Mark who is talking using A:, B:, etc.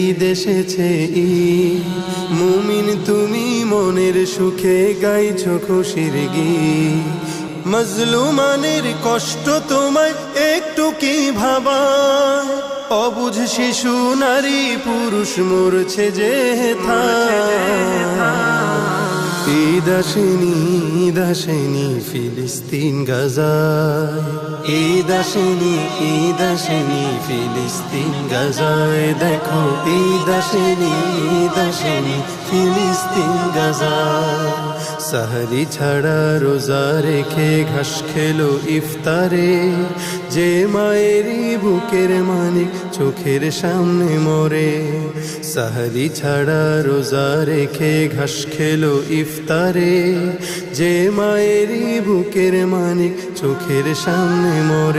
A: ঈদ এসেছে ঈদ, মুমিন তুমি মনের সুখে গাইছো খুশির গীত। মজলুমানের কষ্ট তোমায় একটু কি ভাবায়, অবুঝ শিশু নারী পুরুষ মরছে যে ঈদ আসেনি, ঈদ আসেনি ফিলিস্তিন গাজায়, ঈদ আসেনি, ঈদ আসেনি ফিলিস্তিন গাজায়। দেখো ঈদ আসেনি, ঈদ আসেনি ফিলিস্তিন গাজায়। সাহারি ছাড়া রোজা রেখে ঘাস খেলো ইফতারে, যে মায়েরই বুকের মানিক চোখের সামনে মরে। সাহারি ছাড়া রোজা রেখে ঘাস খেলো ইফতারে, যে মায়েরই বুকের মানিক চোখের সামনে মরে।